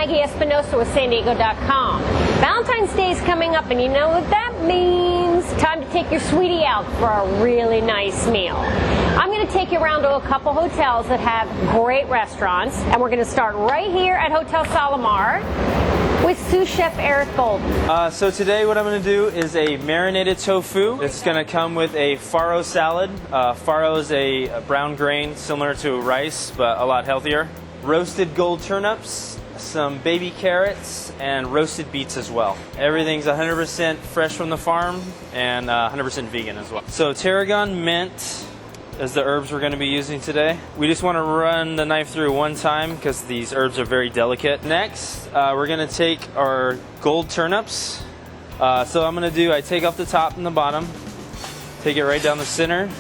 Maggie Espinosa with SanDiego.com. Valentine's Day is coming up, and you know what that means. Time to take your sweetie out for a really nice meal. I'm going to take you around to a couple hotels that have great restaurants, and we're going to start right here at Hotel Salomar with sous chef Eric Golden. So today what I'm going to do is a marinated tofu. It's going to come with a farro salad. Farro is a brown grain similar to rice, but a lot healthier. Roasted gold turnips, some baby carrots, and roasted beets as well. Everything's 100% fresh from the farm and 100% vegan as well. So tarragon, mint is the herbs we're going to be using today. We just want to run the knife through one time because these herbs are very delicate. Next, we're going to take our gold turnips. So I take off the top and the bottom, take it right down the center,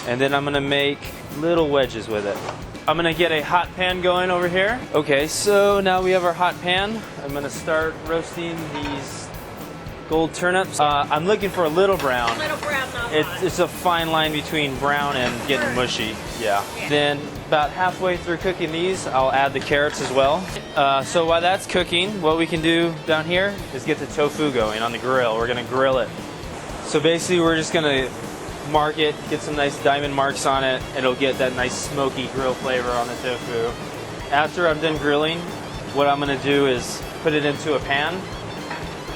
and then I'm going to make little wedges with it. I'm going to get a hot pan going over here. Okay, so now we have our hot pan. I'm going to start roasting these gold turnips. I'm looking for a little brown. Little brown, not It's a fine line between brown and getting mushy. Yeah. Then about halfway through cooking these, I'll add the carrots as well. So while that's cooking, what we can do down here is get the tofu going on the grill. We're going to grill it. So basically we're just going to mark it, get some nice diamond marks on it. It'll get that nice smoky grill flavor on the tofu. After I'm done grilling, what I'm going to do is put it into a pan,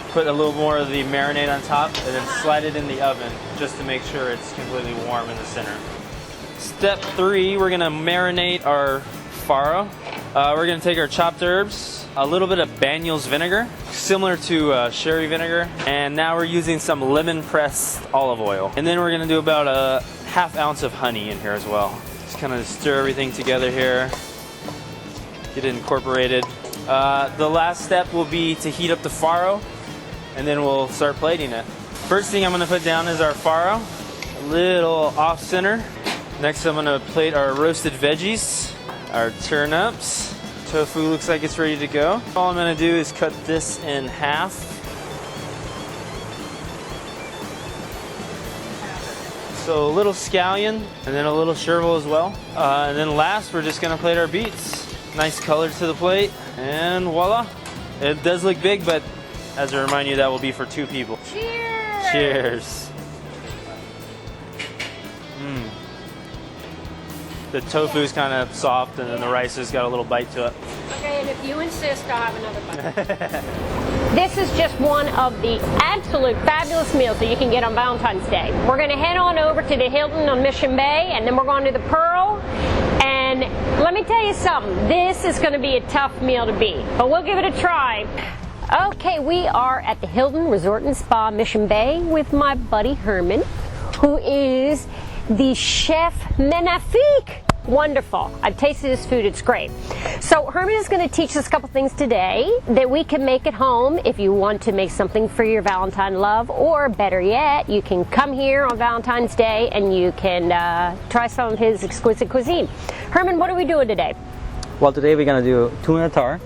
put a little more of the marinade on top, and then slide it in the oven just to make sure it's completely warm in the center. Step 3, we're going to marinate our farro. We're going to take our chopped herbs, a little bit of Banyuls vinegar, similar to sherry vinegar, and now we're using some lemon pressed olive oil. And then we're going to do about a ½ ounce of honey in here as well. Just kind of stir everything together here, get it incorporated. The last step will be to heat up the farro, and then we'll start plating it. First thing I'm going to put down is our farro, a little off center. Next I'm going to plate our roasted veggies, our turnips. Tofu looks like it's ready to go. All I'm going to do is cut this in half. So a little scallion and then a little chervil as well. And then last we're just going to plate our beets. Nice color to the plate, and voila. It does look big, but as a reminder, that will be for 2 people. Cheers! Cheers. The tofu's kind of soft, and then the rice has got a little bite to it. Okay, and if you insist, I'll have another bite. This is just one of the absolute fabulous meals that you can get on Valentine's Day. We're going to head on over to the Hilton on Mission Bay, and then we're going to the Pearl. And let me tell you something, this is going to be a tough meal to beat, but we'll give it a try. Okay, we are at the Hilton Resort and Spa Mission Bay with my buddy Herman, who is the chef magnifique. Wonderful. I've tasted his food. It's great. So Herman is going to teach us a couple things today that we can make at home if you want to make something for your Valentine love, or better yet, you can come here on Valentine's Day and you can try some of his exquisite cuisine. Herman, what are we doing today? Well, today we're going to do tuna tartare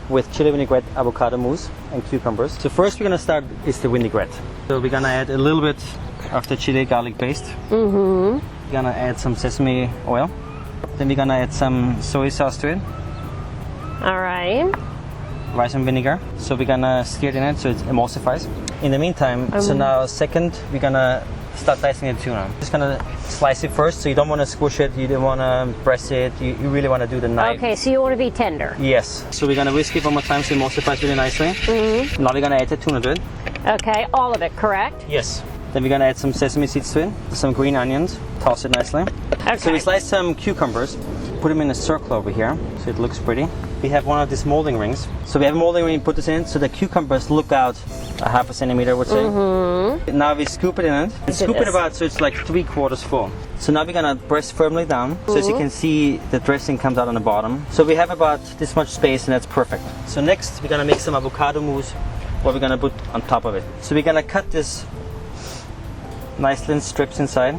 with chili vinaigrette, avocado mousse, and cucumbers. So first we're going to start is the vinaigrette. So we're going to add a little bit of the chili garlic paste. We're going to add some sesame oil. Then we're going to add some soy sauce to it. All right. Rice and vinegar. So we're going to stir it in it so it emulsifies. In the meantime, so now second, we're going to start dicing the tuna. Just going to slice it first, so you don't want to squish it, you don't want to press it, you really want to do the knife. Okay, so you want to be tender. Yes. So we're going to whisk it one more time so it emulsifies really nicely. Now we're going to add the tuna to it. Okay, all of it, correct? Yes. Then we're going to add some sesame seeds to it, some green onions, toss it nicely. Okay. So we slice some cucumbers, put them in a circle over here so it looks pretty. We have one of these molding rings. So we have a molding ring, put this in so the cucumbers look out a ½ centimeter, I would say. Now we scoop it in it. And scoop it about so it's like 3/4 full. So now we're going to press firmly down so as you can see the dressing comes out on the bottom. So we have about this much space and that's perfect. So next we're going to make some avocado mousse, what we're going to put on top of it. So we're going to cut this nicely in strips inside,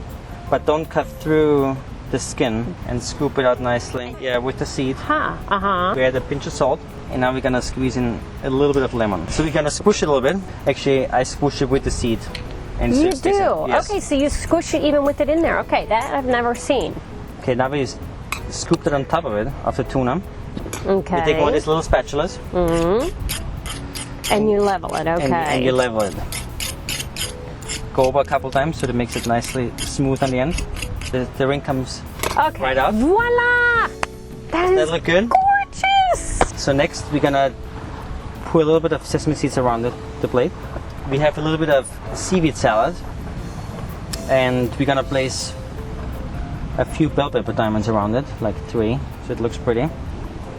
but don't cut through the skin, and scoop it out nicely. Yeah, with the seed. We add a pinch of salt, and now we're gonna squeeze in a little bit of lemon. So we're gonna squish it a little bit. Actually, I squish it with the seed. And you so do? Yes. Okay, so you squish it even with it in there. Okay, that I've never seen. Okay, now we scooped it on top of it, of the tuna. Okay. You take one of these little spatulas. And you level it, okay. And you level it. Go over a couple times so it makes it nicely smooth on the end. The ring comes right out. Voila! That Does that look good? Gorgeous! So next we're gonna pour a little bit of sesame seeds around the plate. We have a little bit of seaweed salad, and we're gonna place a few bell pepper diamonds around it, like 3, so it looks pretty.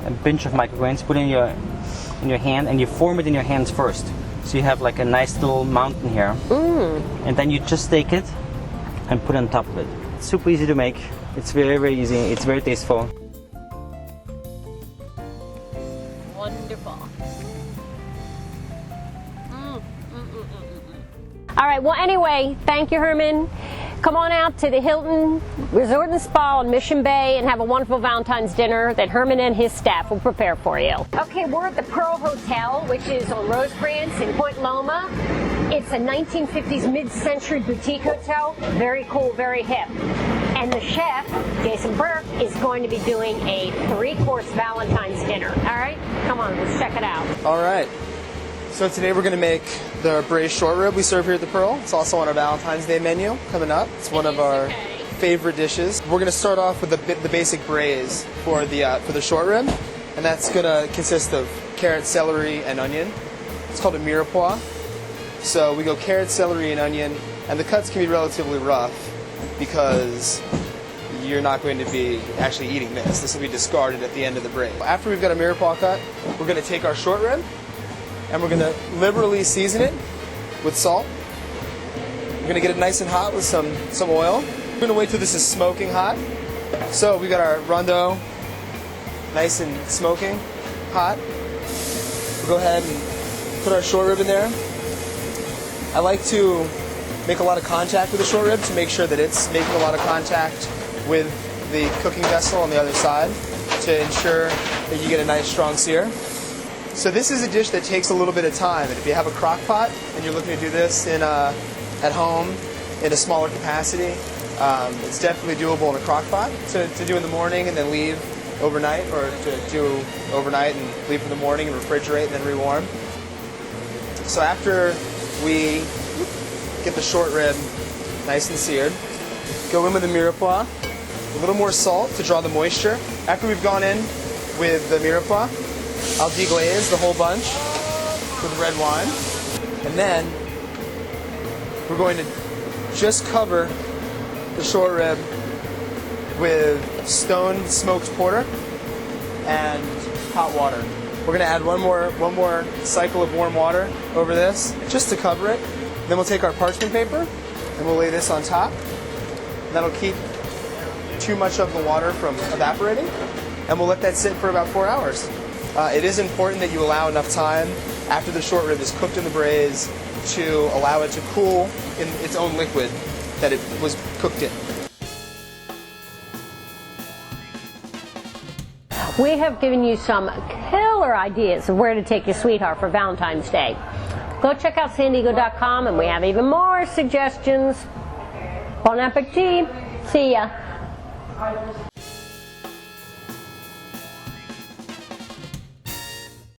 A pinch of microgreens. Put it in your hand, and you form it in your hands first. So you have like a nice little mountain here, and then you just take it and put it on top of it. It's super easy to make. It's very, very easy. It's very tasteful. Wonderful. All right, well, anyway, thank you, Herman. Come on out to the Hilton Resort and Spa on Mission Bay and have a wonderful Valentine's dinner that Herman and his staff will prepare for you. Okay, we're at the Pearl Hotel, which is on Rosecrans in Point Loma. It's a 1950s mid-century boutique hotel. Very cool, very hip. And the chef, Jason Burke, is going to be doing a 3-course Valentine's dinner. All right, come on, let's check it out. All right. So today we're going to make the braised short rib we serve here at the Pearl. It's also on our Valentine's Day menu coming up. It's one of our favorite dishes. We're going to start off with the basic braise for the short rib, and that's going to consist of carrot, celery, and onion. It's called a mirepoix. So we go carrot, celery, and onion, and the cuts can be relatively rough because you're not going to be actually eating this. This will be discarded at the end of the braise. After we've got a mirepoix cut, we're going to take our short rib, and we're going to liberally season it with salt. We're going to get it nice and hot with some oil. We're going to wait till this is smoking hot. So we got our rondo nice and smoking hot. We'll go ahead and put our short rib in there. I like to make a lot of contact with the short rib to make sure that it's making a lot of contact with the cooking vessel on the other side to ensure that you get a nice strong sear. So this is a dish that takes a little bit of time, and if you have a crock pot and you're looking to do this at home in a smaller capacity, it's definitely doable in a crock pot to do in the morning and then leave overnight, or to do overnight and leave for the morning and refrigerate and then rewarm. So after we get the short rib nice and seared, go in with the mirepoix, a little more salt to draw the moisture. After we've gone in with the mirepoix, I'll deglaze the whole bunch with red wine, and then we're going to just cover the short rib with stone smoked porter and hot water. We're going to add one more cycle of warm water over this just to cover it. Then we'll take our parchment paper and we'll lay this on top. That'll keep too much of the water from evaporating, and we'll let that sit for about 4 hours. It is important that you allow enough time after the short rib is cooked in the braise to allow it to cool in its own liquid that it was cooked in. We have given you some killer ideas of where to take your sweetheart for Valentine's Day. Go check out sandiego.com and we have even more suggestions. Bon appetit. See ya.